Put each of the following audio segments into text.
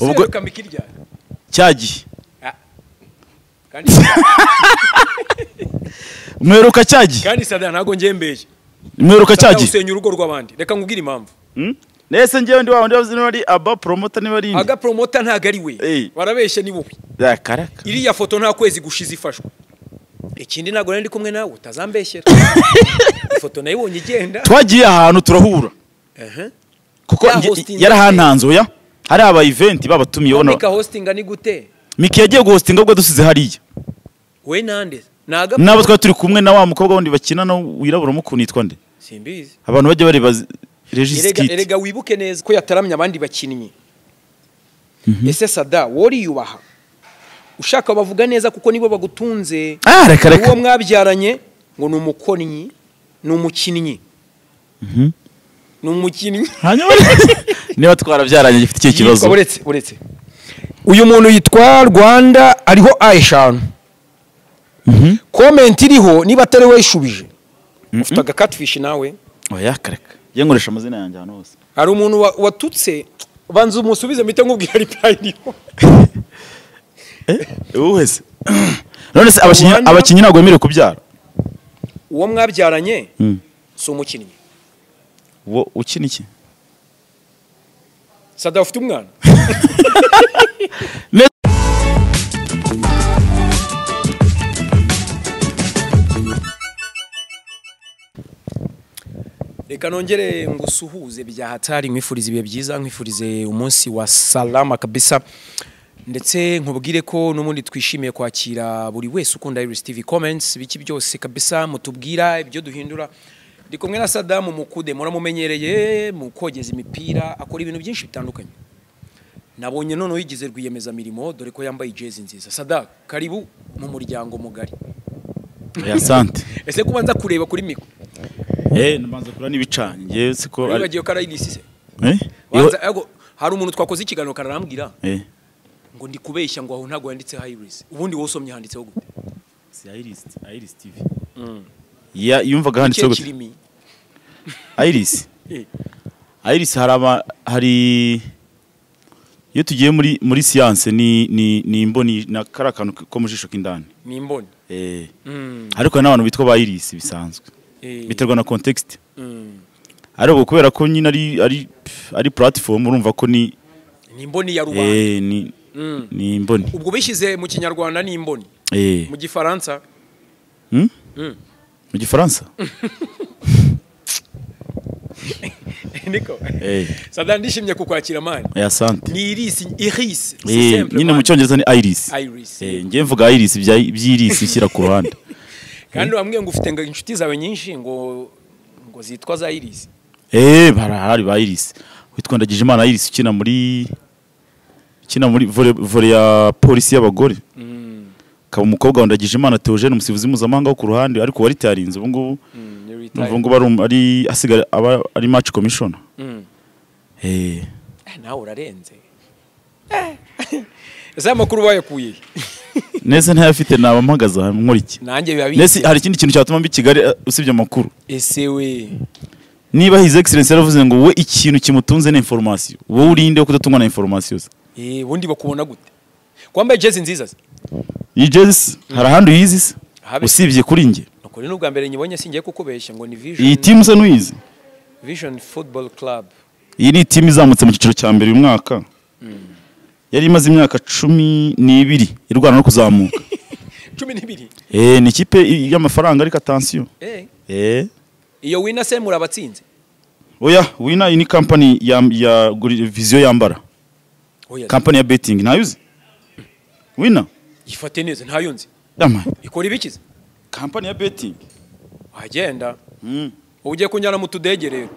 ubwo kamikirya cyagiye kandi mweruka cyagiye kandi sada ntago ngembeye mweruka cyagiye usenya urugo rw'abandi reka ngubwire impamvu nese ngewe ndi wandi wavuze n'abari aba promoter niba ari aga promoter ntago ari we barabeshye ni wowe yakaraka iriya foto nta kwezi gushize ifashwe ikindi ntago ndi kumwe nawe utazambeshyera ifoto nayibonye igenda twagiye ahantu turahura kuko yarahantanze ya hari aba event babatumiye bona Mika hosting ni gute Miki yagiye guhostinga ubwo dusize hariya we nande naga nabo twa turi kumwe na wa mukobwa wundi bakina no wirabura mukuni yitwa nde simbizi abantu bajye bareba register erega wibuke neza ko yataramye abandi bakinnyi ese sada wori yubaha ushaka bavuga neza kuko nibo bagutunze reka uwo mwabyaranye ngo ni umukonnyi ni umukinnyi ni umukinnyi hanyuma niba twarabyaranye gifite iki kibazo uretse uyu muntu yitwa Rwanda ariho A5 comment iriho niba atari we ishubije ufite aga catfish nawe oya kareka ye nkoresha amazina yanjye hano hose hari umuntu watutse banza umusubize mite nkubwira reply iriho uhese none se abakinnyi ntabwo bemerewe kubyara uwo mwabyaranye si umukinnyi wo ukina iki sada ufite umwana reka nongere ngusuhuze bya hatari nkwifuriza ibihe byiza nkwifurize umunsi wa salama kabisa ndetse nkubwire ko n'umundi twishimiye kwakira buri wese ukunda Iris TV comments biki byose kabisa mutubwira ibyo duhindura ndi kumwe na Saddam Mukude muramumenyereye mu kogeza imipira akora ibintu byinshi bitandukanye nabonye none yigize rwiyemeza mirimo dore ko yambaye jezi nziza Saddam karibu mu muryango mugari asante ese kubanza kureba kuri miko nabanza kura n'ibicanye ngiye siko ari bagiye karayidisi hari umuntu twakoze ikiganiro kararambwira ngo ndi kubeshya ngo aho ntago yanditse Iris ubundi wowe usomye handitseho gute si Iris TV yumvaga handitseho gute Iris hari iyo tugiye muri science ni imboni na karakantu ko mujisho k'indani ni imboni ariko n'abantu bitwa ba Iris bisanzwe biterwa na context ariko kubera ko nyine ari platform urumva ko ni imboni ya rubanda ni imboni ubwo bishyize mu kinyarwanda ni imboni mu gifaransa mu gifaransa niko sada ndishimye kukwakira mani asante ni Iris nyine mu cyongereza ni Iris ngiye mvuga Iris by'Iris ishyira ku ruhande kandi wambwiye ngo ufite inshuti zawe nyinshi ngo zitwa za Iris barahari ba Iris witwa Ndagijimana Iris ukina muri volley ya polisi y'abagore kaba umukobwa wa Ndagijimana Theogene umusifuzi mpuzamahanga wo ku ruhande ariko wari tarinze ubu ngubu numva ari asigara ari match commissioner nawe urarenze ese makuru bayakuye nese ntayafite nabampagaza nk'uriki nanjye biba nese hari ikindi kintu cyatuma mbi Kigali usibye amakuru ese we niba his excellence yaravuze ngo we ikintu kimutunze na information wowe urinde ko kudatungwa na information bundi bakubona gute kwambaye jezi nziza iyi jezi hari ahandi uyizi usibye kuri nge ukuri n'ubwa mbere nyibonye singiye kukubeshya ngo ni Vision iyi team se nuyizi Vision Football Club iyi ni team izamutse mu cyiciro cya mbere uyu mwaka yari imaze imyaka 12 irwana no kuzamuka 12 ni ikipe y'amafaranga ariko attention iyo Winner se murabatsinze oya Winner ni company ya Vision yambara company ya betting ntayuzi Winner ifate neza ntayunzi ikora ibikize company ya betting wagenda ugiye kunjyana mu tudege rero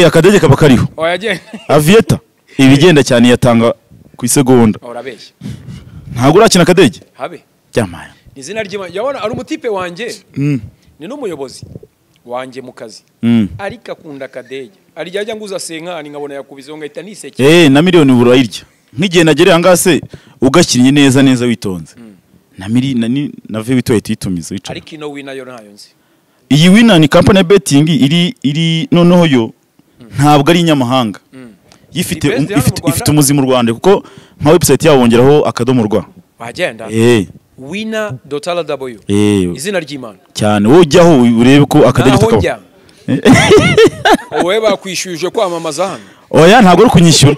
akadege kaba kariho wagenda avieta ibigenda cyane yatanga ku isegonda urabeshya ntago urakina akadege habe cyamaya izina ry'Imana yabona ari umutipe wanjye ni n'umuyobozi wanjye mu kazi ariko akunda akadege arijya nguza senkani nkabona yakubizeho ngahita niseke na miliyoni burayirya nk'igihe nagereye angase ugakinnye neza witonze na ve witoye tuyitumiza wicara ariko ino Winner yo ntayo nzi iyi Winner ni company ya betting iri noneho yo ntabwo ari inyamahanga ifite umuzi mu Rwanda kuko nka website yabo bongeraho akadomo rwa wagenda winner.rw izina ry'Imana cyane wowe ujyaho urebe ko akadege tukaba wowe bakwishyuje kwamamaza hano oya ntabwo ari kunyishyura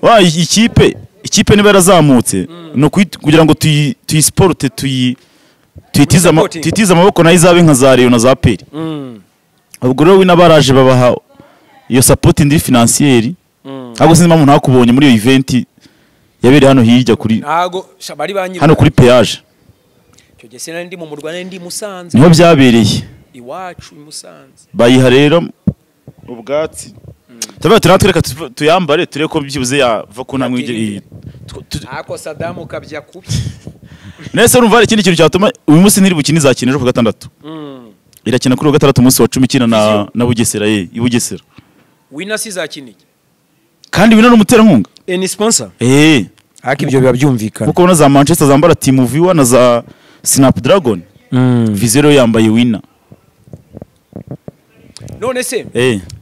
wa ikipe niba yarazamutse no kugira ngo tuyisporte tuyitize amaboko nayo izabe nka za Rayon na za Peri ubwo rero winabaraje babaha iyo support ndi financier ahubwo sinzi mpamvu ntakubonye muri iyo event yabere hano hirya kuri ntago bari banyira hano kuri peage cyo gese nari ndi mu Rwanda ndi Musanze niho byabereye iwacu i Musanze bayiha rero ubwatsi tabe turatwereka tuyambare tureko ko byibuze yava ku namwe igere ako Saddam kabya kubi nese urumva ikindi kintu cyatuma uyu munsi ntiri bukini zakina ejo ku gatandatu irakina kuri gatandatu umunsi wa 10 kina na Bugesera i Bugesera winner sizakiniki kandi winner n'umuterankunga any sponsor haki ibyo biba byumvikana kuko na za Manchester zambara Team Viewer na za Snapdragon Vizero yambaye winner none se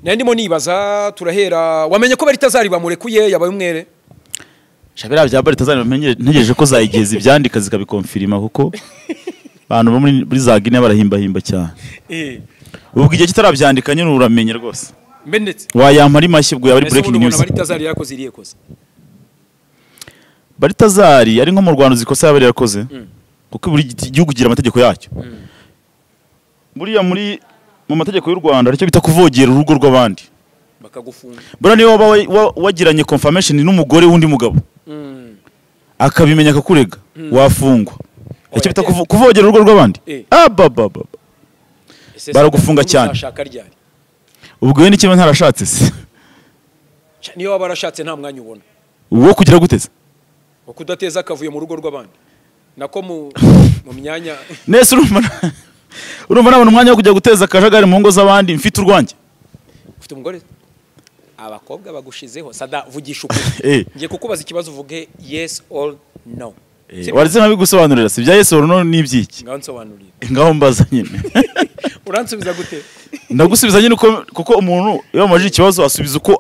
ndimo nibaza turahera wamenye ko Baritazari bamurekuye yabaye umwere Shabira bya Baritazari ntegereje ko zayigeza ibyandika zikabikonfirima kuko abantu bo muri za Guinea barahimba cyane ubwo igihe kitarabyandika nyine uramenye rwose mbe ndetse wayampa ari mashyi ubwo yabari breaking news Baritazari yakoze iriye koze Baritazari ari nko mu Rwanda zikosa yabari yakoze kuko buri gihugu kigira amategeko yacyo buriya mu mategeko y'u Rwanda aricyo bita kuvogera urugo rw'abandi bakagufunga bura niyo wagiranye confirmation n'umugore wundi mugabo akabimenya akakurega wafungwa icyo bita kuvogera urugo rw'abandi baragufunga cyane ubwo ni kimwe ntarashatse se niyo wabarashatse nta mwanya ubona uwo kugira guteza ukudateza akavuye mu rugo rw'abandi nako mu myanya nese urumva nabona umwanya wo kujya guteza akajagari mu ngo z'abandi mfite urwanjye ufite umugore abakobwa bagushizeho sada vugisha ukuri ngiye kukubaza ikibazo uvuge yes or no warize nabigusobanurira si bya yes or no nibyiki ngaho nsobanurira ngaho mbaza nyine uransubiza gute ndagusubiza nyine kuko umuntu iyo amaje ikibazo asubiza uko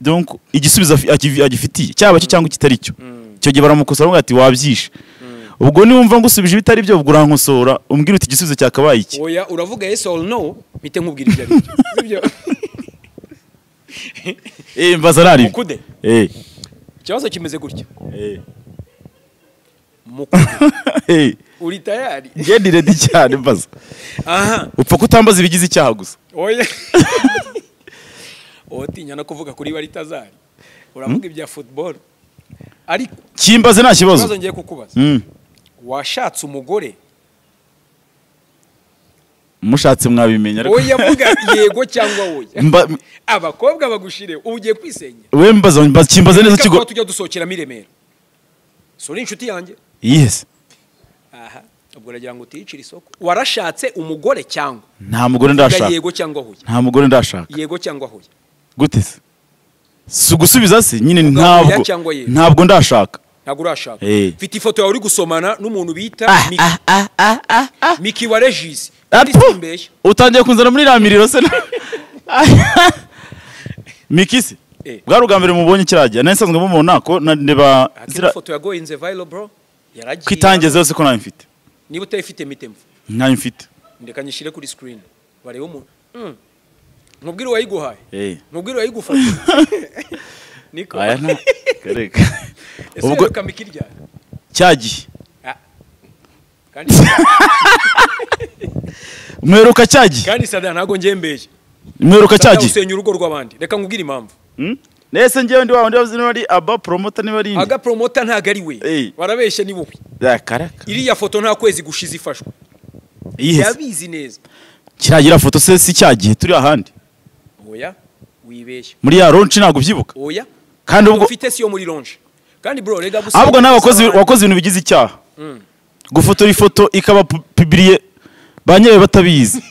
donc igisubizo agifitiye cyaba cyo cyangwa kitari cyo cyo gihe baramukosora ngo ati wabyishe ubwo niwumva ngusubije bitari byo ubwo urankosora umbwira uti igisubizo cyakabaye iki oya uravuga yes or no bite nkubwira ibyo ari byo mbaza nari mukude ikibazo kimeze gutya mukude uri tayari ngende ready cyane mbaza upfa kutambaza ibigize icyaha gusa oya otinya no kuvuga kuri Baritazari uravuga ibya football ari kimbaze nta kibazo ngiye kukubaza washatse umugore mushatse mwabimenya ariko oya vuga yego cyangwa oya abakobwa bagushire ugiye kwisenya we mbaza kimbaze neza kigo tujya dusokera miremera sori inshuti yanjye yes ubwo ragira ngo utiyicira isoko warashatse umugore cyangwa nta mugore ndashaka yego cyangwa hoya nta mugore ndashaka yego cyangwa hoya gute se sugusubiza se nyine ntabwo ndashaka ntabwo urashaka mfite ifoto yawe uri gusomana n'umuntu bita Miki wa Regis utangiye kunzana muri ramiriro se Miki se bwarugambere mubonye kirajya nasanzwe mumubona ko ndeba zira foto ya go in the viral bro yaragiye kwitangiye zose ko nayo mfite niba utayifite mitemvu nayo mfite ndeka nyishire kuri screen bareba umuntu Nubwire wayiguhaye nubwire wayigufata niko aya na kareka ubwo kamikirya cyagiye kandi mweruka cyagiye kandi sada ntago ngembeje mweruka cyagiye usenya urugo rw'abandi reka ngubwire impamvu nese ngewe ndi wandi wavuze ari aba promoter niba ari aga promoter ntago ari we barabeshe ni wowe karaka iriya foto nta kwezi gushize ifashwe yabizi neza kiragira foto se si cyagiye turi ahandi oya wibeshye muri ya launch ntago byibuka oya kandi ubwo ufite si yo muri launch kandi bro rega gusa ahubwo nabakozi wakoze ibintu bigize icyaha gufotora ifoto ikaba publier banyewe batabizi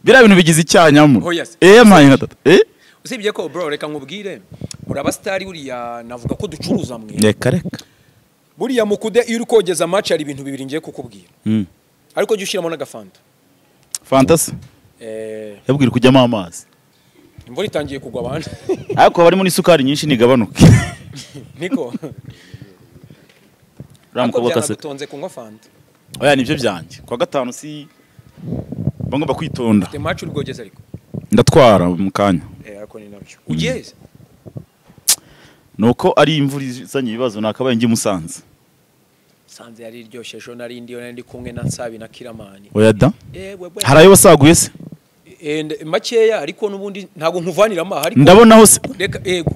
bira ibintu bigize icyaha nyamu maye gatatu usibye ko bro reka nkubwire muraba star uriya navuga ko ducuruza mwe reka buriya mukude iyo uri kogeza match ari ibintu bibiri ngiye kukubwira ariko jye ushiramo n'agafanta fantasi yabwira kujyamo amazi imvura itangiye kugwa abandi ariko barimo n'isukari nyinshi nigabanuke niko ramukobwa kase tutonze kunywa fanta oya nibyo byanjye kwa gatanu si ngomba kwitonda te match urwogeza ariko ndatwara mu kanya ariko ni nabyo ugeze nuko ari imvura izanye ibibazo nakabaye ngi Musanze Sanze yari iryoshye ejo nari ndi kumwe na Nsabi na Kiramani oya da harayo wasaguye se makeya ariko nubundi ntago nkuvanira amaha ariko ndabona hose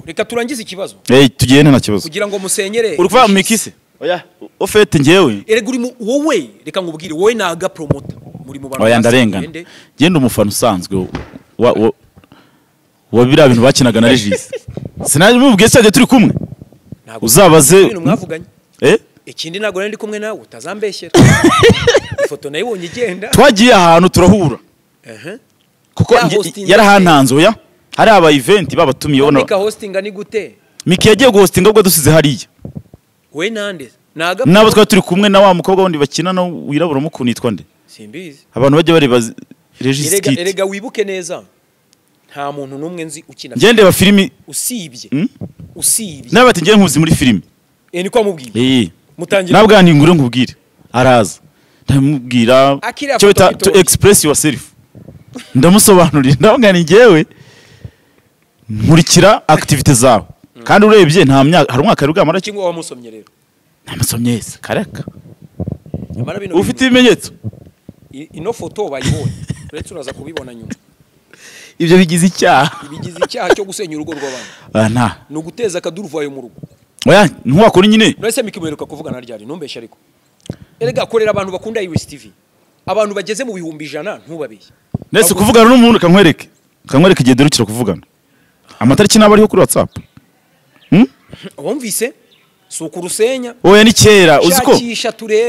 reka turangize ikibazo tugende na kibazo kugira ngo musenyere uri kuva mikise oya ofete ngewe erega uri wowe reka ngubwire wowe naga promoter muri mu bantu oya ndarengana genda umufana usanzwe wa bira bintu bakinaga na Regis sinaje mubwiye cyane turi kumwe uzabaze ibintu mwavuganye ikindi nago ndi kumwe nawe utazambeshyera ifoto nayibonye igenda twagiye ahantu turahura kuko yarahantanze oya hari aba event babatumiye ona Mika hosting ni gute Miki yagiye guhostinga ubwo dusize hariya we nande naga nabo twa turi kumwe na wa mukobwa wundi bakina no wirabura mukunitwa nde simbizi abantu bajye bareba Regis Kit erega wibuke neza nta muntu numwe nzi ukina ngende ba filimi usibye nabati ngiye nkuzi muri filimi niko amubwira mutangira nabwa ni ngure nkubwire araza ndamubwira cyo bita to express yourself ndamusobanurira ndabwa ni ngewe nkurikira activite zawe kandi urebye nta myaka hari umwaka rugamara kingo wamusomye rero namusomye yese kareka ufite ibimenyetso ino foto bayibonye uretse uraza kubibona nyuma ibyo bigize icyaha cyo gusenya urugo rw'abantu nta ni uguteza akaduruvayo mu rugo oya ntuwakora nyine uretse mikimuheruka kuvugana ryari ntumbeshe ariko erega akorera abantu bakunda Iris TV abantu bageze mu bihumbi 100 ntubabeshye nese kuvugana n'umuntu kankwereke igihe derukira kuvugana amatariki nabariho kuri WhatsApp wumvise suku rusenya oya ni kera uziko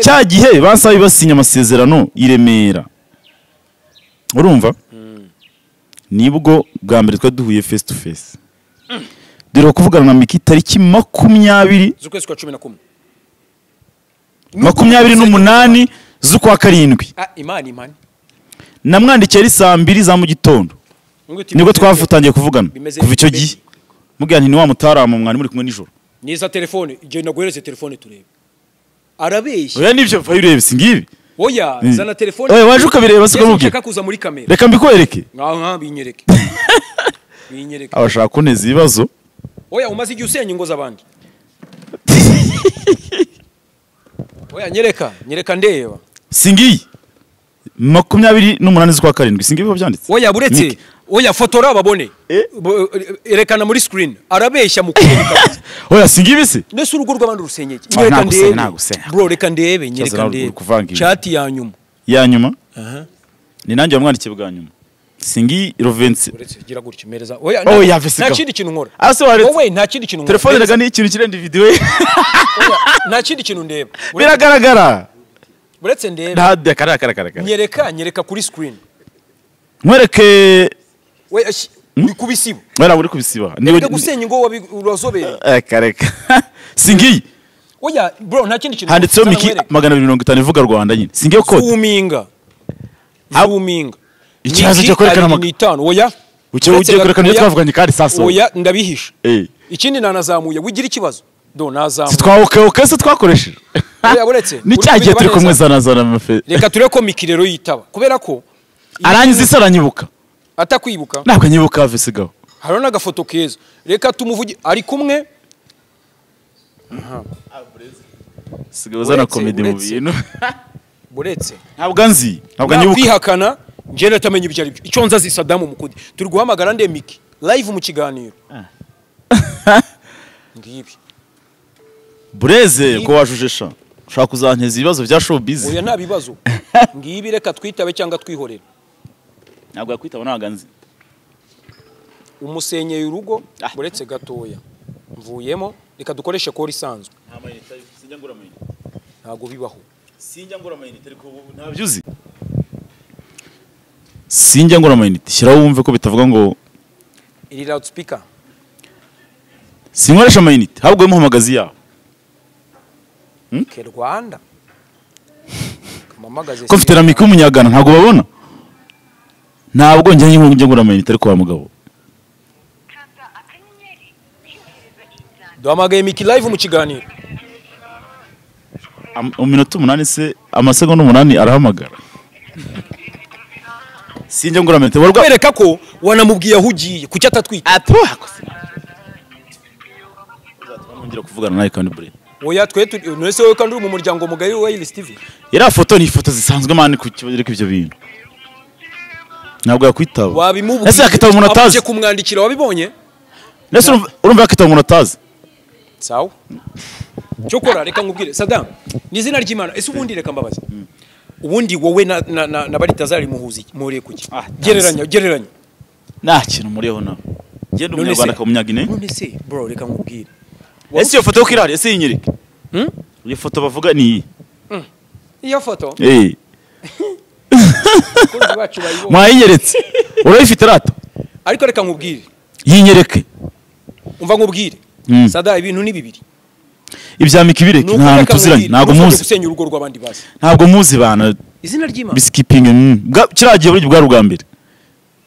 cya gihe bansabe basinya amasezerano iremera urumva nibwo bwa mbere twaduhuye face to face dero kuvugana na Miki tariki 20 z'ukwezi kwa 11 28 z'ukwa karindwi imani namwandikiye ari saa 2 za mu gitondo nibwo twavutangiye kuvugana kuva icyo gihe mubwira nti ni wa mutaramu mwari muri kumwe nijoro niza telefone genda guhereze telefone turebe arabeshya oya nivyo va urebe singibi oya zana telefone oya waje ukabireba siko mubwira reka kuza muri kamera reka mbikwereke binyereke abashaka kuneza ibibazo oya umaze igihe usenya ingo z'abandi oya nyereka ndeba singiyi 28 z'ukwa karindwi singibi ko byanditse oya buretse oya fotora babone erekana muri screen arabeshya mu kwereka oya singibi se nese urugo rw'abandi rusenyeke nyereka ndebe bro reka ndebe nyereka ndebe chat ya nyuma ni nanjye wamwandikiye bwa nyuma singi Rovense uretse gira gutyo mereza oya nta kindi kintu nkora wowe nta kindi kintu nkora telefone raga ni ikintu kirenda video oya nta kindi kintu ndeba biragaragara buretse ndebe nta karaka nyereka kuri screen nkwereke we uri kubisiba wera uri kubisiba niwe gusenya ingo urozobera kareka singi oya bro nta kindi kintu handitseho Miki 250 ivuga Rwanda nyine singi yo code zoominga ikibazo cyo kwerekana amagana oya ugiye kwerekana iyo twavuganye kandi sasa oya ndabihisha ikindi nanazamuye wigira ikibazo do nazamuye twawoke se twakoresheje oya buretse ni cyagiye turi kumwe zana mafe reka tureko Miki rero yitaba kubera ko arangiza isaranyibuka atakwibuka ntabwo nyibuka avisigaho haro n'agafoto keza reka tumuvuge ari kumwe sigaho zana comedy mu bintu buretse ntabwo nyibuka kwihakana nje natamenya ibyo ari byo icyo nza Saddam Mukudi turi guhamagara nde Miki live mu kiganiro ngibi bureze ko wajujesha ushaka kuzanteza ibibazo bya showbiz oya nta bibazo ngibi reka twitabe cyangwa twihorera ntabwo yakwitaba naganze umusenyeye urugo buretse gatoya mvuyemo reka dukoreshe kora isanzwe ntago bibaho sinjya ngura amayinite ariko ntabyo uzi sinjya ngura amayinite shyiraho wumve ko bitavuga ngo iri loudspeaker sinkoresha amayinite ahubwo muhamagazi yaho ke Rwanda kamamagaze ko mfite Miki umunyagana ntago babona ntabwo njye ngura amayinite ariko wa mugabo duhamagaye Miki live mu kiganiro. Mu minota 8 se amasegonda 8 arahamagara. Sinjye ngura mente warwa Bereka ko wanamubwiye aho ugiye kuki atatwita. Ngira kuvugana nawe kandi bure. Oya twe nese wowe kandi uri mu muryango mugari wa Iris TV. Yari foto ni foto zisanzwe mani ku kibazo ibyo bintu. Ntabwo yakwitaba. Wabimubwiye. Ese yakitaba umuntu atazi. Aje kumwandikira wabibonye? Nese urumva yakitaba umuntu atazi. Sawa. Cyokora reka ngubwire Saddam. Ni izina ry'Imana. Ese ubundi reka mbabaza. Ubundi wowe na Baritazari muhuzi muri kuki? Gereranya. Nta kintu muriho nawe. Ngende umunyarwanda ka munyagine. None se bro reka ngubwire. Ese iyo foto yo kirari ese yinyereke. Iyo foto bavuga ni iyi. Iyo foto? Mwayinyeretse. Urayifite rata? Ariko reka ngubwire. Yinyereke. Umva ngubwire. Sada ibintu ni bibiri. Ibya Miki bireke nta tuziranye ntago muzi. Gusenya urugo rw'abandi basi. Ntago muzi bana. Izina ry'Imana. Biskiping. Kiragiye buri bwa rugambere.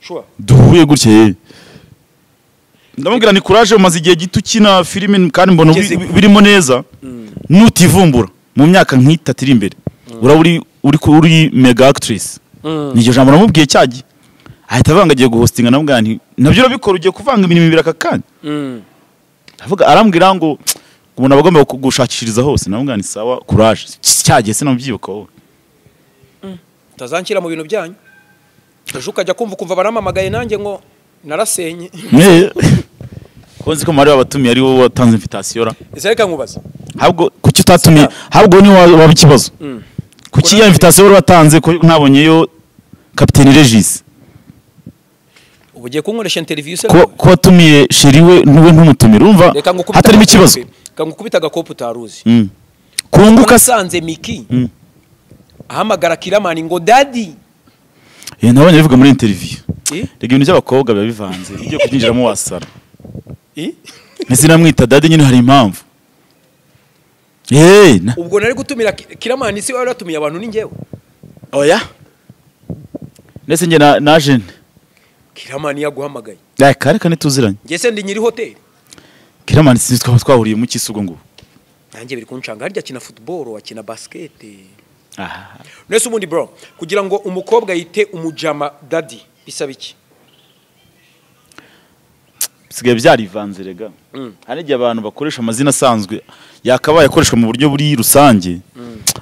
Sure. Duhuye gutye. Ndamubwira ni courage umaze igihe gito kina filime kandi mbona birimo neza. Nutivumbura mu myaka nk'itatu iri imbere. Uri mega actress. Niryo jambo namubwiye cyagiye. Ahita avangagiye guhostinga namubwira nti nabyo urabikora ugiye kuvanga ibintu bibiri akakanya. Avuga arambwira ngo umuntu abagomba gushakishiriza hose namubwira ni sawa courage. Cyagiye se namubyibuka wowe. Tazankira mu bintu byanyu. Ejo ukajya kumva baramamagaye nanjye ngo narasenye. Konzi ko Mari wabatumiye ari wowe watanze invitation ra. Ese reka nkubaza. Habwo kuki utatumiye? Habwo ni waba ikibazo. Kuki ya invitation wari watanze ko ntabonyeyo Captain Regis? Ubugiye kunkoresha interview se ko watumiye sheri we ntuwe ntumutumira urumva hatarimo ikibazo. Kangukubita agakopo utaruzi. Kunguka sanze Miki. Ahamagara Kiramani ngo daddy. Nabonye bivuga muri interview. Rega ibintu by'abakobwa biba bivanze. Igiye kubyinjiramo wasara. Nese namwita daddy nyine hari impamvu. Ubwo nari gutumira Kiramani se wari watumiye abantu ni ngewe. Oya. Nese nge naje. Kiramani yaguhamagaye. Kare ntituziranye. Nge se ndi nyiri hotel. Kiramani sinzi twahuriye mu kisugo ngo. Nanjye biri kuncanga harya kina football akina basket. Nese ubundi bro kugira ngo umukobwa yite umujama daddy bisaba iki? Bisigaye byarivanze rega. Hari igihe abantu bakoresha amazina asanzwe yakabaye akoreshwa mu buryo buri rusange.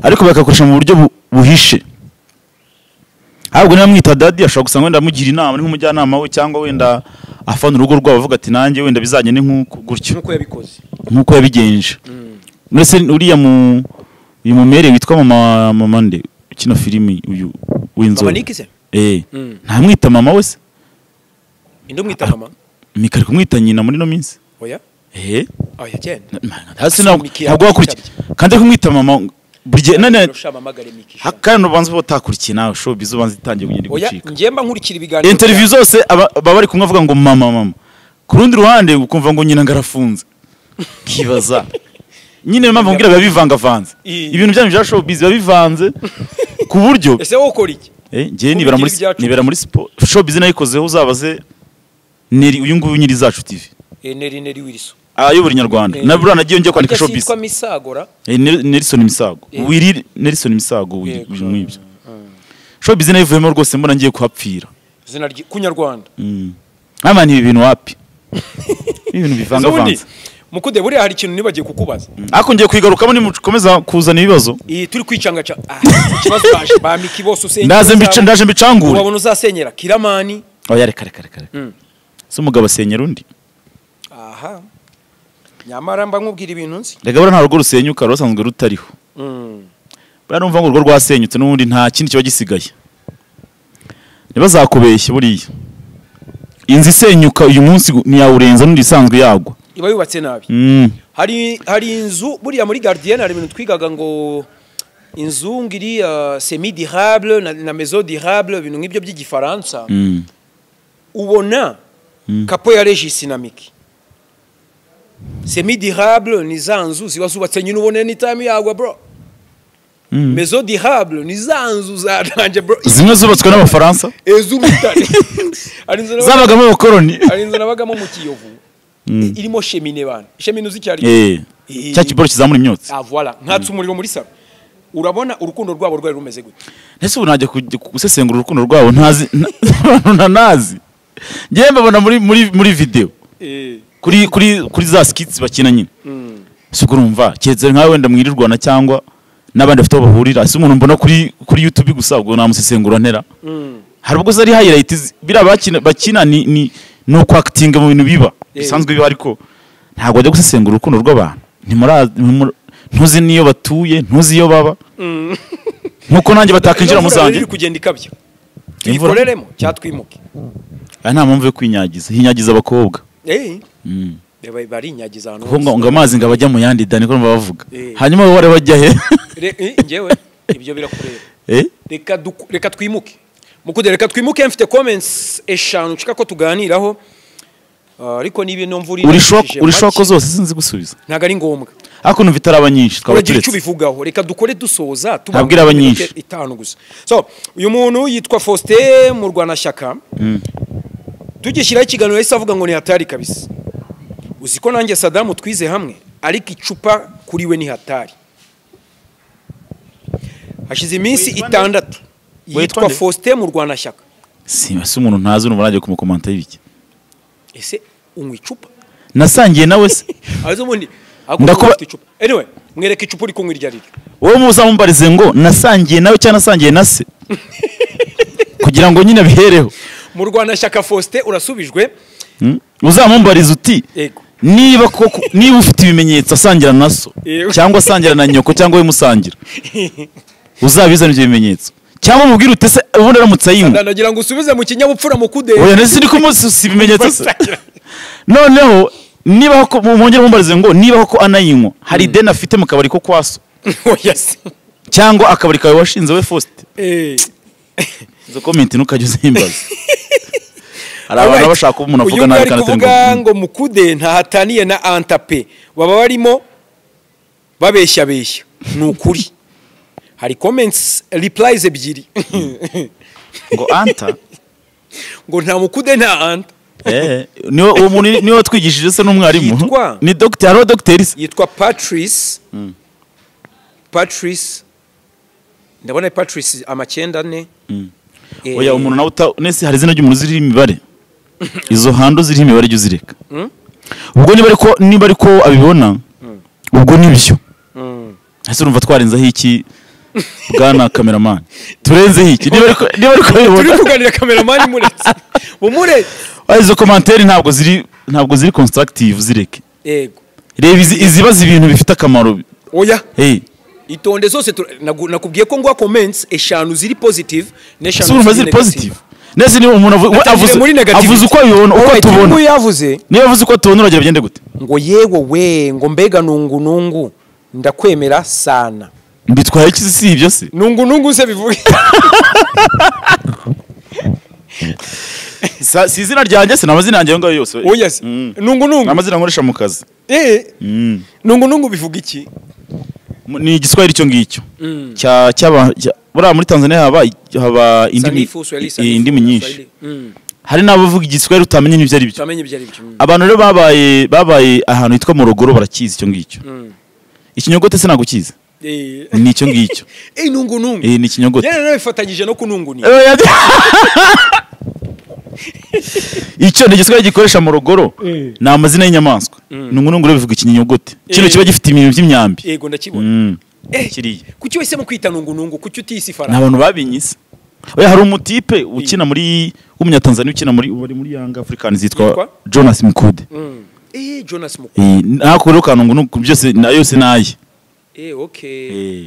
Ariko bakakoresha mu buryo buhishe. Ahubwo niba mwita daddy ashobora gusanga wenda amugira inama ni nk'umujyanama we cyangwa wenda afana urugo rwabo avuga ati nanjye wenda bizagende nk'uko gutyo. Nkuko yabikoze. Nkuko yabigenje. Mwese uriya uyu mumere witwa mama nde kino filimi uyu w'inzo. Mama Niki se? Ntamwita mama wese. Inde mwita mama? Mika ari kumwita nyina muri no minsi. Oya? Oya cyane. Hasi ntabwo wakurikiye. Kandi kumwita mama burije nane hakano banze botakurikiye nawe show bizo banze itangiye kugenda gucika. Oya ngemba nkurikira ibiganiro. Interview zose baba bari kumwe avuga ngo mama. Ku rundi ruhande ukumva ngo nyina ngarafunze. Kibaza. Nyine mpamvu ngira bivangavanze. Ibintu byanyu bya show bizo bivanze ku buryo. Ese wo ukora iki? Ngiye nibera muri sport. Show bizo nayikozeho uzabaze neri uyu nguyu nyiri zacu TV. Neri Wilson. Ayobora Nyarwanda. Nabura nagiye ngiye kwandika show bizo. Kwa Misagora. Nelson Misago. Wiri Nelson Misago wiri mwibyo. Show bizo nayivuyemo rwose mbona ngiye kuhapfira. Zina kunyarwanda. Amani ibintu wapi? Ibintu bivangavanze. Mukude buri hari ikintu nibagiye kukubaza. Ako ngiye kwigarukamo nimukomeza kuzana ibibazo. Turi kwicanga ikibazo baje ba Miki bose usenge. Ndaje mbicangura. Wabona uzasenyera Kiramani. Oya reka. Se umugabo asenyera undi. Aha. Nyamara mba nkubwira ibintu nzi. Rega bura nta rugo rusenyuka rusanzwe rutariho. Bura numva ngo urwo rwasenyutse n'ubundi nta kindi kiba gisigaye. Ntibazakubeshye buriya. Inzi isenyuka uyu munsi ntiyawurenza n'undi isanzwe yagwa. Iba yubatse nabi. Hari inzu buriya muri Gardien hari ibintu twigaga ngo inzu ngiri semi durable na maison durable ibintu nk'ibyo by'igifaransa. Ubona kapo ya Regis na Miki. Semi durable ni za nzu ziba zubatse nyine ubone ni time yagwa bro. Maison durable ni za nzu zaranje bro. Zimwe zubatswe n'abafaransa. Ezubitane. Zabagamo abakoloni. Ari inzu nabagamo mu Kiyovu. irimo chemine bana chemine uzicyari cya kiboro kizamura imyotsi voilà nkatse umuriro muri salo urabona urukundo rwabo rwari rumeze gute ese ubu najya gusesengura urukundo rwabo ntazi nazi ngiye mbabona muri video kuri za skits bakina nyine siko urumva cyetse nkawe wenda mwirirwana cyangwa n'abandi bafite aho bahurira ese umuntu mbona kuri YouTube gusa ubwo namusesengura ntera hari ubwo zari highlights bira bakina ni uko acting mu bintu biba bisanzwe biba ariko ntabwo ajya gusesengura urukundo rw'abantu ntuzi niyo batuye ntuzi iyo baba nkuko nanjye batakinjira muzanjye kugenda ikabyo twikoreremo cyatwimuke nta mpamvu yo kwinyagiza hinyagiza abakobwa barinyagiza ahantu kuko ngo amazi ngo abajya mu yandi dani ko bavuga hanyuma wowe bajya he ngewe ibyo birakureba reka twimuke reka twimuke mfite comments eshanu nshaka ko tuganiraho ariko niba no mvuri urishoko zose sinzi gusubiza ntago ari ngombwa ariko numva itaraba nyinshi twabagira icyo bivugaho reka dukore dusoza tubabwira abanyinshi itanu gusa so uyu muntu yitwa Faustin mu Rwanashyaka tugishyiraho ikiganiro yahise avuga ngo ni hatari kabisa uziko nanjye Saddam twize hamwe ariko icupa kuri we ni hatari hashize iminsi 6 yitwa Faustin mu Rwanashyaka si umuntu ntazi n'ubu nagiye kumukomanta y'ibiki ese unywa icupa nasangiye nawe se azo mundi ndakuba icupa anyway mwereke icupa uri kunywa iryarira wowe muzamumbarize ngo nasangiye nawe cyangwa nasangiye na se kugira ngo nyine bihereho mu Rwanashyaka Faustin urasubijwe uzamumbarize uti niba ufite ibimenyetso asangira na so cyangwa asangira na nyoko cyangwa we musangira uzabizana ibyo bimenyetso cyangwa mubwire ute se ubundi aramutse ayinywa ndagira ngo usubize mu kinyabupfura mu kude oya nese ni kumusi ibimenyetso se noneho niba ko mwongera mumbarize ngo niba ko anayinywa hari deni afite mu kabari ko kwaso oya se cyangwa akabari kawe washinze we Faustin zo comment ntukajye uzimbaza abantu bashaka ko umuntu avuga nabi kandi kuvuga ngo mukude ntahataniye na Antape baba barimo babeshya ni ukuri hari comments replies ebyiri ngo anta ngo nta mukude nta anta niyo uwo muntu niyo watwigishije se n'umwarimu ni doctor yitwa Patrice ndabona Patrice amacyenda ne oya umuntu nawe nese hari zina ry'umuntu ziri imibare izo hando ziri imibare jyo zireka ubwo niba ariko abibona ubwo nibyo ese urumva twarenzaho iki bwana cameraman turenze iki niba ariko turi kuganira cameraman muretse izo commentaire ntabwo ziri constructive zireke yego reba izibaza ibintu bifite akamaro oya itonde zose nakubwiye ko ngwa comments eshanu ziri positive n'eshanu ziri positive nese ni umuntu avuze uko abibona uko tubona niba avuze uko tubona uragira byende gute ngo yewe we ngo mbega nungu ndakwemera sana mbitwaye iki si ibyo se nungu se bivuga si izina ryanjye se namazina yanjye ngayo yose oya se nungu amazina nkoresha mu kazi nungu bivuga iki ni igiswahili cyo ngicyo bura muri Tanzania haba indimi nyinshi hari n'abavuga igiswahili utamenye n'ibyo ari byo abantu rero babaye ahantu hitwa Morogoro barakizi cyo ngicyo ikinyogote se nagukiza ni icyo ngicyo nungu ni ikinyogote yene nawe bifatanyije no kununguni icyo ni igiswahili gikoresha Morogoro ni amazina y'inyamaswa nungu rero bivuga ikinyogote kino kiba gifite ibintu by'imyambi yego ndakibona kiriya kuki wese mu kwita nungu kuki utisi ifaranga n'abantu babinyise oya hari umutipe ukina muri w'umunyatanzania ukina muri Young Africans yitwa Jonas Mukude Jonas Mukude nako rero kanungu byose yose naye okay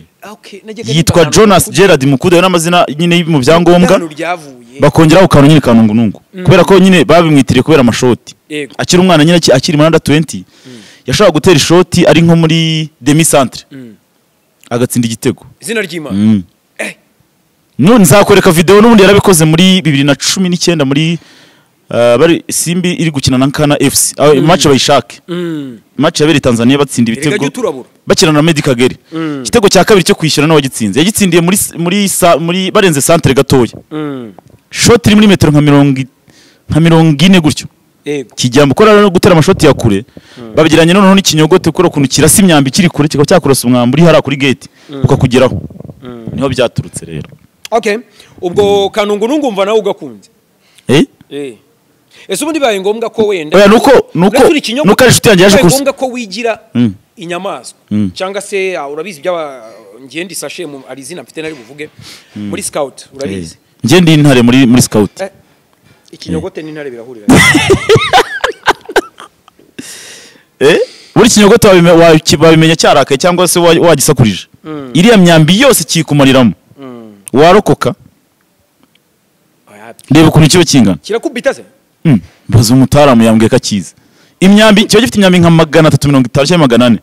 yitwa Jonas Gerard Mukude n'amazina nyine mu byangombwa bakongeraho kantu nyine kanungu kubera ko nyine babimwitiriye kubera amashoti akiri umwana nyine akiri muri 20 yashaka gutera ishoti ari nko muri demi centre agatsinda igitego izina ry'Imana none nzakwereka video n'ubundi yarabikoze muri 2019 muri bari Simbi iri gukina na Nkana FC match bayishake match yabere Tanzania batsinda ibitego bakina na Medikageri igitego cya kabiri cyo kwishyura no wagitsinze yagitsindiye muri barenze centre gatoya shot iri muri metero nka 40 gutyo Yego. kijya mukora no gutera amashoti ya kure babigiranye noneho n'ikinyogote kuri kuntu kirasa imyambi kiri kure kikaba cyakurasa umwambi uri hara kuri gate ukakugeraho niho byaturutse rero. Okay, ubwo kanungunungu umva nawe ugakunze. Ese ubundi baye ngombwa ko wenda oya nuko ari inshuti yanjye yaje ngombwa ko wigira inyamaswa cyangwa se urabizi byaba ngende isashe ari izina mfite nari buvuge muri scout urabizi nge ndi intare muri scout ikinyogote n'intare birahurira buri kinyogote wabimenya cyarakaye cyangwa se wagisakurije iriya myambi yose kikumariramo warokoka reba ukuntu kiba kingana kirakubita se mbaza umutaramu yambwiye ko akizi imyambi kiba gifite imyambi nka 350 cyangwa 400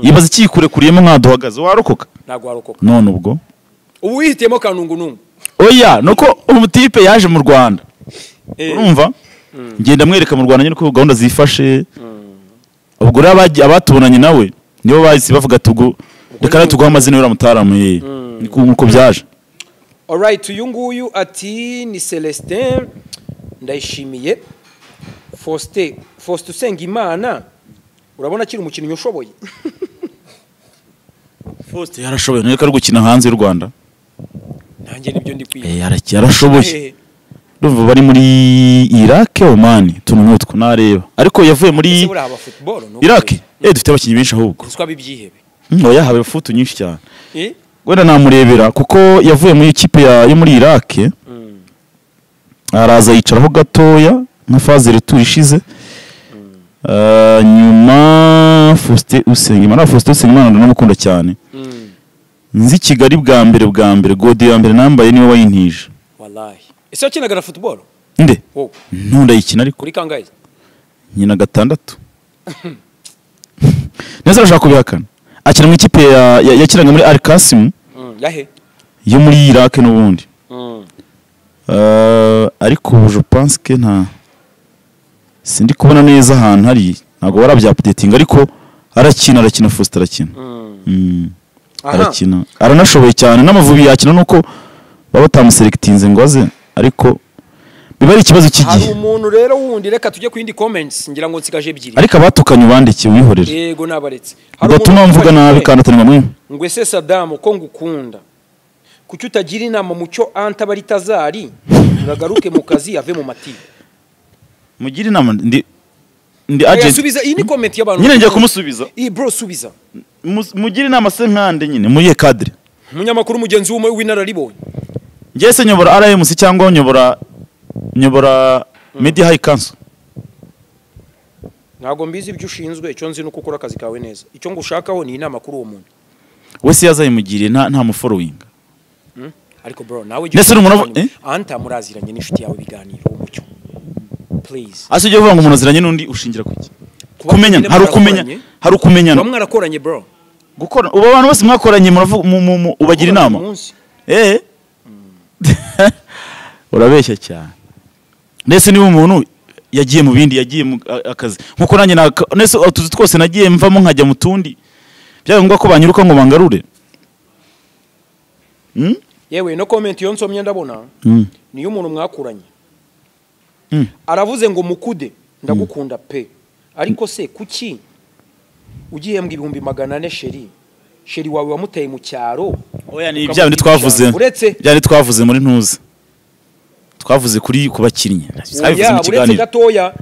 yibaza ikikurekuriyemo nka duhagaze warokoka ntago warokoka none ubwo ubu wihitiyemo kanungunungu oya nuko umutipe yaje mu Rwanda urumva ngenda mwereka mu Rwanda nyine ko gahunda zifashe ubwo rero abatubonanye nawe nibo bahise bavuga ati ubwo reka tuguha amazina y'ura mutaramu niko byaje. Alright, uyu nguyu ati ni Celestin Ndayishimiye Faustin Usengimana urabona kiri umukinnyi ushoboye. Faustin yarashoboye neka ari gukina hanze y'u Rwanda. Nanjye nibyo ndi kwiga. Yarashoboye. Ndumva bari muri Iraq Oman tunumutwe nareba ariko yavuye muri Iraq dufite abakinnyi benshi ahubwo. Swa bibyihebe. Oya habe futu nyinshi cyane. Wenda namurebera kuko yavuye muri ikipe yo muri Iraq araza yicaraho gatoya nka faze retour ishize nyuma Faustin Usengimana ndamukunda cyane nzi Kigali bwa mbere gode ya mbere nambaye niwe wayintije wallahi ese wakinaga na football nde ntunda yikina ariko kuri kangahe nyina 6 neza arashaka kubihakana akina mu ikipe yakinaga muri Al Qasim yahe yo muri Iraq n'ubundi ariko je pense que nta sindi kubona neza ahantu hari ntago warabya updating ariko arakina Faustin arakina aranashoboye cyane n'amavubi yakina nuko baba tamuselectinze ngo aze ariko biba ari ikibazo kigiye hari umuntu rero wundi reka tujye ku yindi comments ngira ngo nsigaje ebyiri ariko abatukanye ubandikiye wihorere yego nabaretse ugatuma mvuga nabi kandi atari mamwe ngo ese Saddam ko ngukunda kuki utagira inama mucyo anta bari tazari uragaruke mu kazi ave mu mati mugira inama ndi agent subiza iyi ni comment y'abantu nyine ngiye kumusubiza bro subiza mugira inama se nkande nyine muri cadre umunyamakuru mugenzi w'inararibonye ngiye se nyobora RMC cyangwa nyobora Media High Council ntago mbizi ibyo ushinzwe icyo nzi nuko ukora akazi kawe neza icyo ngushakaho ni inama kuri uwo muntu wese yazayimugiriye nta mu following ariko bro nawe anta muraziranye n'inshuti yawe biganiro umucyo please asije uvuga ngo umuntu aziranye n'undi ushingira kuki kumenya hari ukumenyana mwarakoranye bro gukora uba abantu bose mwakoranye ubagira inama urabeshya cyane nese niba umuntu yagiye mu bindi yagiye mu akazi nkuko nanjye nese utuzi twose nagiye mvamo nkajya mu tundi byaje ngombwa ko banyiruka ngo bangarure yewe no comment yo nsomye ndabona niyo umuntu mwakuranye aravuze ngo mukude ndagukunda pe ariko se kuki ugiye mbwa 400 sheri wawe wamuteye mu cyaro oya ni ibya bindi twavuze byari twavuze muri ntuza twavuze kuri kubakinnyi sabivuze mu kiganiro gatoya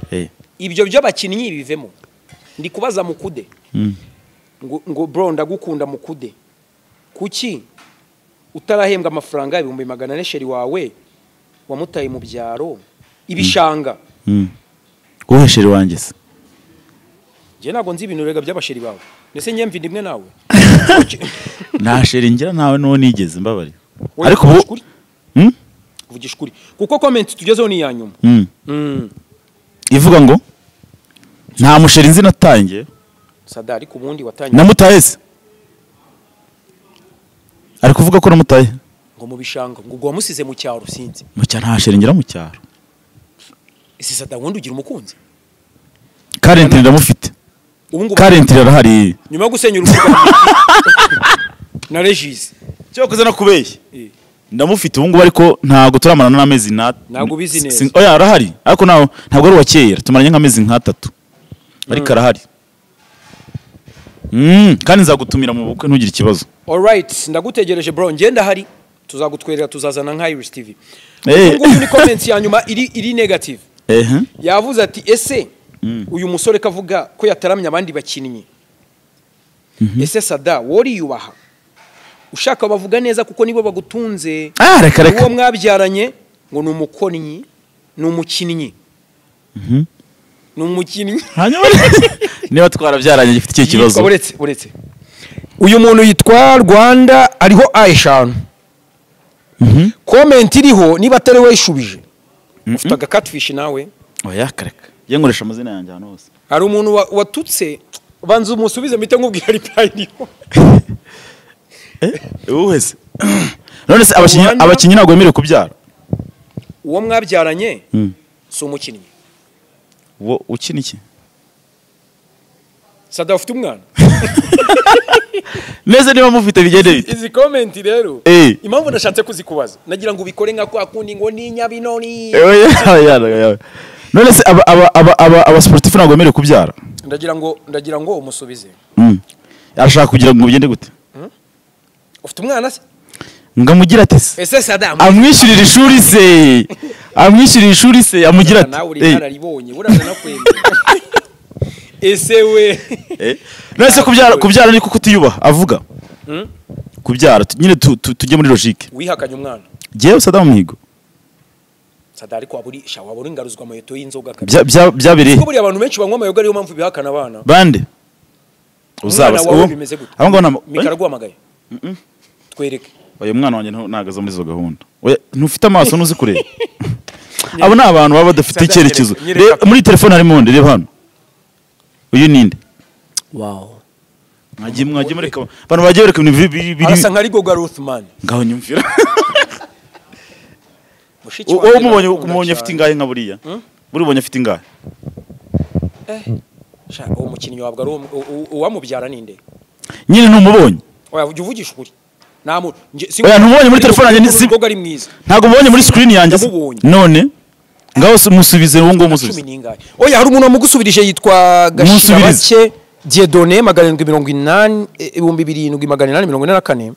ibyo byo bakinnyi bivemo ndi kubaza mukude ngo bro ndagukunda mukude kuki utarahembwa amafaranga 400 sheri wawe wamutaye mu byaro ibishanga wowe sheri wanjye se je nago nzi ibintu rega by'abasheri bawe nese nyemvi ndimwe nawe nta sheri ngira nawe no nigeze mbabari ariko ubu vugisha kuri kuko comment tugezeho ni yanyuma ivuga ngo nta musheri nzi natangiye Sadari ku bundi watangiye namutaye se ari kuvuga ko namutaye ngo mu bishanga ngo gwa musize mu cyaro sinzi mu cyaro nta sheri ngira mu cyaro isi Sada wundi ugira umukunzi currently ndamufite currently arahari nyuma yo gusenyura urubuga na Regis cyo kuza no kubeshya ndamufite ubu ngubu ariko ntago turamarana n'amezi ntago ubizi neza. oya arahari ariko ntabwo ari uwa kera tumaranye nk'amezi nk'atatu ariko arahari kandi nzagutumira mu bukwe ntugire ikibazo. Alright, ndagutegereje bro, ngenda hari tuzagutwerera tuzazana nka Iris TV. Ngubu ni comments ya nyuma iri negative. Yavuze ati ese uyu musore kavuga ko yataramye abandi bakinnyi. Ese Sada wori yubaha ushaka bavuga neza kuko nibo bagutunze. Reka uwo mwabyaranye ngo ni umukonnyi ni umukinnyi. Ni umukinnyi. Hanyuma niba twarabyaranye gifite iki kibazo. Uretse uyu muntu yitwa Rwanda ariho A5. Comment iriho niba atari we ishubije. Ufite aga catfish nawe. Oya kareka. Ye ngoresha amazina yanjye hano hose. Hari umuntu watutse banza umusubize mpite nkubwira reply iriho. Uwese. None se abakinnyi ntabwo bemerewe kubyara. Uwo mwabyaranye si umukinnyi. Wo ukina iki? Sada ufite umwana. Neze niba mufite bigende bite. Izi comment rero impamvu nashatse kuzikubaza nagira ngo ubikore nka kwa kundi ngo ni nyabinoni. None se aba sportif ntabwo bemerewe kubyara. Ndagira ngo umusubize. Arashaka kugira ngo bigende gute? Ufite umwana se? Ngamugira ati se. Ese Sada amwishyurira ishuri se amugira ati. Nawe uri nararibonye buraza nakwemera. Ese we. Nese kubyara niko kutiyubaha avuga. Kubyara nyine tujye muri logique. Wihakanye umwana. Jewe Sada Muhigo. Sada ariko waburi ingaruzwa amayeto y'inzoga kabisa. Byabere. Kuko buri abantu benshi banywa amayoga ariyo mpamvu bihakana abana. Bande. Uzaba uwo bimeze gute? Abo ngona mikaraguhamagaye. Twereke. Oya mwana wanjye nagaza muri zo gahunda. Oya ntufite amaso nuzi kureba. Abo ni abantu baba badafite icyerekezo. Muri telefone harimo nde reba hano. Uyu ninde? Wow. Mwagiye muri abantu bagiye bereka ibintu biri. Arasa nka Rigo Garuthman. Ngaho nyumvira. Umubonye afite ingahe nka buriya? Buribonye afite ingahe? Shaka uwo mukinnyi wabwa ari uwamubyara ninde? Nyine ntumubonye. Oya ujye uvugisha ukuri. Oya ntumubonye muri telefone yanjye nisi. Ntago mubonye muri screen yanjye. None ngaho musubize uwo ngo musubize. Oya hari umuntu wamugusubirije yitwa Gashirabake Dieudonné 788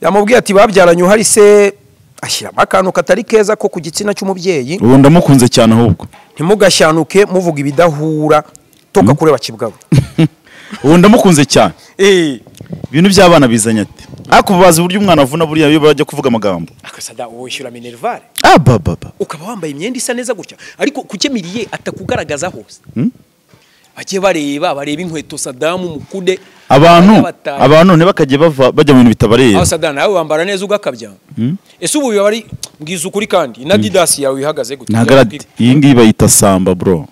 yamubwiye ati babyaranye uhari se ashyira akantu katari keza ko ku gitsina cy'umubyeyi. Ubu ndamukunze cyane ahubwo. Ntimugashyanuke muvuga ibidahura toka kureba kibwabo. Ubu ndamukunze cyane. Ibintu by'abana bizanye ati. Akubaza uburyo umwana avuna buriya iyo bajya kuvuga amagambo. Akasada wishyura minerval. Baba. Ukaba wambaye imyenda isa neza gutya ariko kukemiriye atakugaragaza hose. Bagiye bareba inkweto Sadamu mukude. Abantu ne bakagiye bajya mu bintu bitabareba. Aho Sadamu nawe wambara neza ugakabya. Ese ubu bari mbwiza ukuri kandi na Adidas yawe ihagaze gutya. Nagaradi iyi ngiyi bayita samba bro.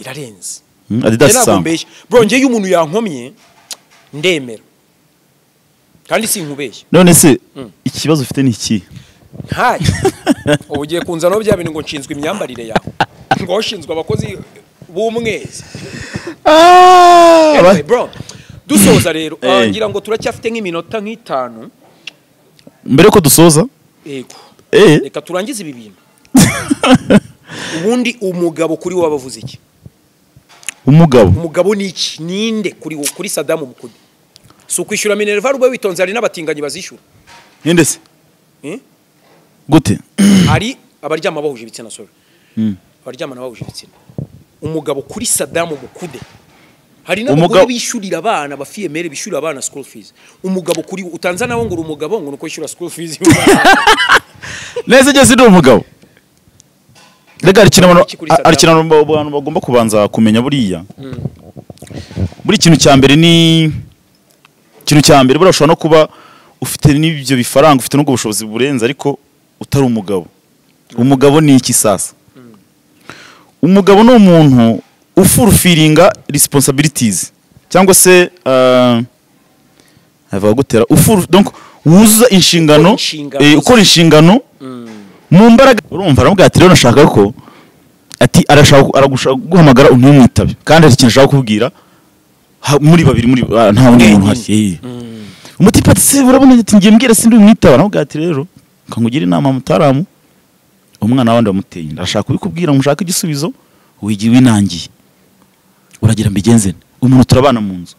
Irarenze. Adidas samba. Bro ngiye umuntu yankomye ndemera. Kandi sinkubeshye. None se ikibazo ufite ni iki? Hayi. Ugiye kunza no bya bintu ngo nshinzwe imyambarire yawe. Ngo shinzwe abakozi b'umwezi. Anyway, bro. Dusoza rero ngira ngo turacyafite nk'iminota nk'itanu. Mbere ko dusoza? Yego. Reka turangize ibi bintu. Ubundi umugabo kuri wo bavuze iki? Umugabo ni iki? Ninde kuri Sadamu Mukude? So kwishyura minerval ube witonze ari n'abatinganyi bazishyura. Ninde se? Gute? Ari abaryama bahuje ibitsina sorry. Abaryama bahuje ibitsina. Umugabo kuri Sadamu Mukude. Hari n'abagore bishyurira abana bafiyemere bishyurira abana school fees. Umugabo kuri utanza nawo ngo umugabo ngo nuko yishyura school fees. Neze gese ndi umugabo. Rega arikina abantu bagomba kubanza kumenya buriya. Buri kintu cyambere burashobora no kuba ufite n'ibyo bifaranga ufite n'ubwo bushobozi burenze ariko utari umugabo. Umugabo ni iki sasa? Umugabo no umuntu ufulfillinga responsibilities cyangwa se ava gutera donc wuzuza inshingano ukora inshingano mu mbaraga. Urumva aramubwira ati rero nashaka ko ati aragushaka guhamagara untumwitabe kandi ari ikintu ashaka kubwira muri babiri nta wundi muntu hasi. Umutipa ati se urabona ati ngiye mbwira sindi umwitaba aramubwira ati rero kangugira inama mutaramu umwana wandi wamuteye inda ashaka kubikubwira mushaka igisubizo wigiye winangiye uragira mbigenze umuntu turabana mu nzu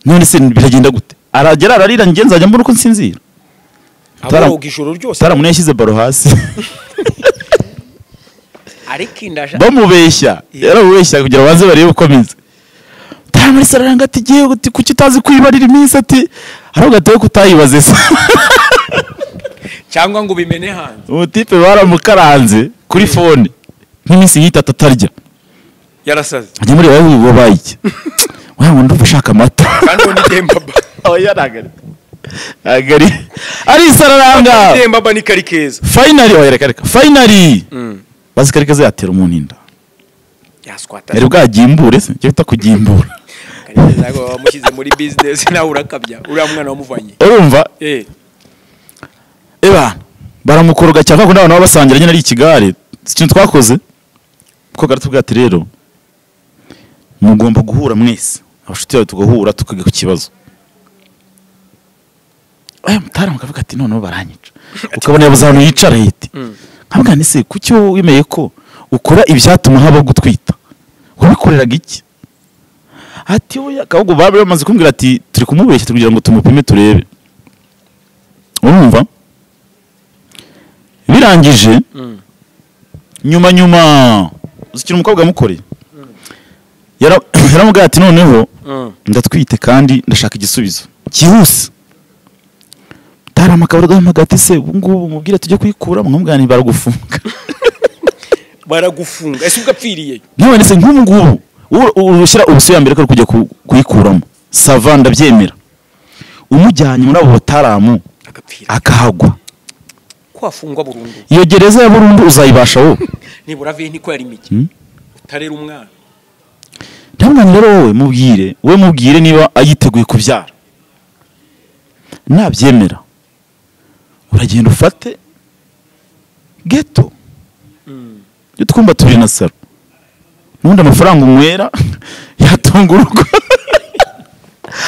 none se biragenda gute aragera ararira ngenza ajya mbona uko nsinzira abo ugishoro ryose taramu yashyize baro hasi ariko indasha bamubeshya yarabubeshya kugira baze barebe ukomeze taramu risaranga ati giye guti kuki utazi kwibarira iminsi ati aragataye kutayibaze se cyangwa ngo bimene hanze umutipe baramukaranze kuri phone nk'iminsi y'itatu atarya yarasaze ajya muri wowe wabayike wewe ndumva shaka amata kandi ni Dembaba oya nagari ari sararanga Dembaba ni kari keza finally oya reka finally bazi kari keza yatera umuntu inda yaswata yari bwagimbure se cyo bita kugimbura kari keza ngo bamushyize muri business nawe urakabya uriya mwana wamuvanye urumva eba baramukoroga cyangwa ko n'abantu babasangira nyine ari ikigare ikintu twakoze ko garatubwira ati rero mugomba guhura mwese abashuti bawe tugahura tukiga ku kibazo mutaramu kavuga ati noneho baranyica ukabona yabuze ahantu yicara hiti nkabwa ni se kuki wemeye ko ukora ibyatuma haba gutwita wabikoreraga iki ati oya ahubwo bari bamaze kumbwira ati turi kumubeshya kugira ngo tumupime turebe urumva birangije nyuma uzikira umukobwa amukoreye yaramubwira ati noneho ndatwite kandi ndashaka igisubizo cyihuse tarama akaba agahamagara ati se ubungubu mubwire tujye kuyikura mwamubwira ni baragufunga ese ugapfiriye none se nk'ubu ngubu urushyira ubusuya mbere ko kujya kuyikuramo sava ndabyemera umujyanye muri abo bataramu akahagwa kwafungwa burundu iyo gereza ya burundu uzayibasha wowe nibura vie niko yari miki utarera umwana ndamwana rero wowe mubwire niba ayiteguye kubyara nabyemera uragenda ufate geto twumva turi na saro nundi amafaranga umwera yatunga urugo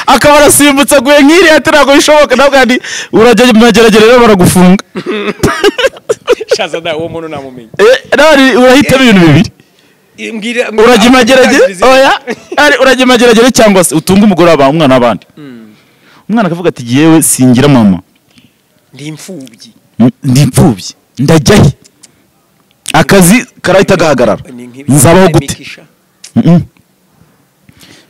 akaba arasimbutse aguye nk'iri ati ntabwo bishoboka ntabwo kandi urajya mageragere rero baragufunga shaza da uwo muntu namumenye nari urahitamo ibintu bibiri urajya mageragere oya urajya mageragere cyangwa se utunga umugore w'abantu umwana w'abandi umwana akavuga ati yewe singira mama ndi imfubyi ndajyahe akazi karahita gahagarara nzabaho gute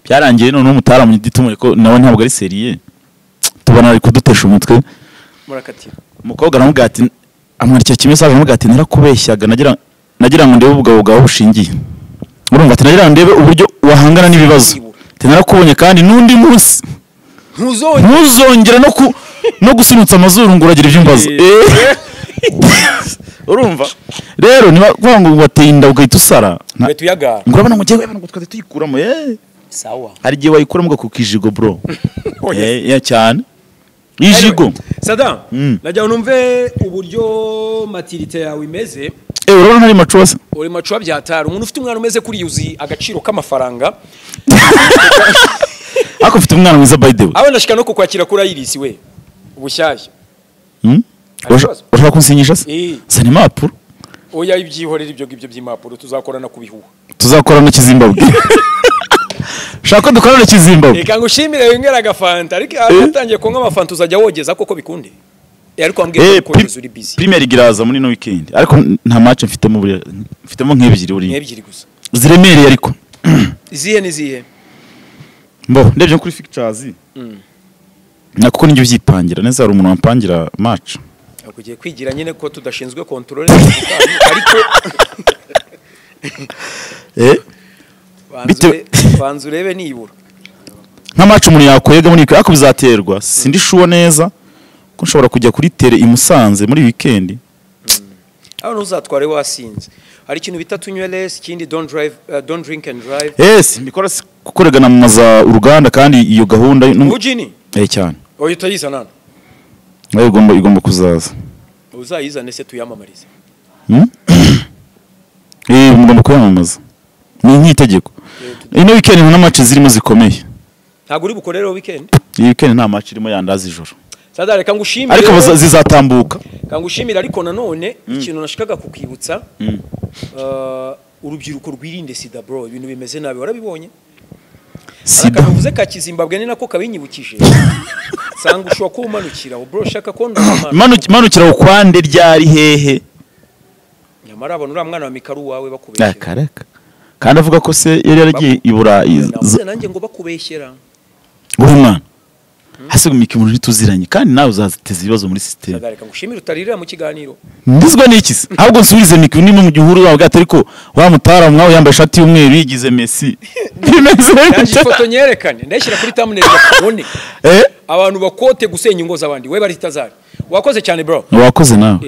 byarangiye none umutaramu gitumure ko nawe ntabwo ari seriye tubona ari kudutesha umutwe murakatira umukobwa aramubwira ati amwandikira kimwe aramubwira ati narakubeshyaga nagira ngo ndebe ubugabo bwawe bushingiye urumva ati nagira ngo ndebe uburyo wahangana n'ibibazo ati narakubonye kandi n'undi munsi ntuzongere no gusunutsa amazuru ngo uragira iby'imbazo urumva rero niba kuvuga ngo wateye inda ugahita usara ngo urabona ngo ngewe ngo twari tuyikuramo sawa hari igihe wayikuramo ugakuka ijigo bro cyane ijigo Saddam najya numve uburyo maturité yawe imeze urabona ntari macuwa se uri macuwa byatara umuntu ufite umwana umeze kuri yuzi agaciro k'amafaranga ako ufite umwana mwiza by the way aho ndashika no kukwakira kuri Iris we ubushyashya urashaka kunsinyisha se zana impapuro oya ibyihorera ibyo ngibyo by'impapuro tuzakorana kubihuha tuzakorana Kizimbabwe shaka dukorana Kizimbabwe reka ngushimire wengera agafanta ariko atangiye kunywa amafanta uzajya wogeza koko bikunde ariko ambwiye ko uri busy Premier League muri no weekend ariko nta match mfitemo nk'ebyiri uri nk'ebyiri gusa ziremereye ariko izihe mbo ndebye kuri fixtures nakuko ninjye byipangira neza hari umuntu wampangira match akugiye kwigira nyine ko tudashinzwe control ariko banzu urebe nibura nka match umuntu yakwega muri ako bizaterwa sindi shuwa neza ko nshobora kujya kuri tele i Musanze muri weekend aho ntuzatware wasinze hari ikintu bita tunyweless ikindi don't drink and drive mbikora gukoregana mu maza uruganda kandi iyo gahunda n'ubujini cyane oyo utayiza nana nayo igomba kuzaza uzayizane se tuyamamarize mugomba kuyamamaza ni nk'itegeko ino weekend nta match zirimo zikomeye ntabwo uri bukorere weekend iyi weekend nta match irimo yandaza ijoro Sadare kangushimire ariko zizatambuka kangushimira ariko nanone ikintu nashikaga kukibutsa urubyiruko rwirinde sida bro ibintu bimeze nabi warabibonye sida uvuze ka Kizimbabwe ni nako kabinyibukije sanga ushobora kumanukira bro shaka ko manukira ukwande ryari hehe nyamara abantu ura mwana wa Mikaru wawe bakubeshyera karaka kandi avuga ko se yari yaragiye ibura nanjye ngo bakubeshyera uri mwana hasi gumika umuntu rituziranye kandi nawe uzaziteza ibibazo muri system Sadareka ngushimira utaririra mu kiganiro ndizwa n'ikisi ahubwo nsubirize Miki ni mu gihuru wawe ariko wa mutara mwawe yambaye ishati y'umweru yigize Messi bimeze nje foto nyerekane ndashyira kuri thumbnail bakubone abantu bakote gusenya ingo z'abandi we bari tazari wakoze cyane bro wakoze nawe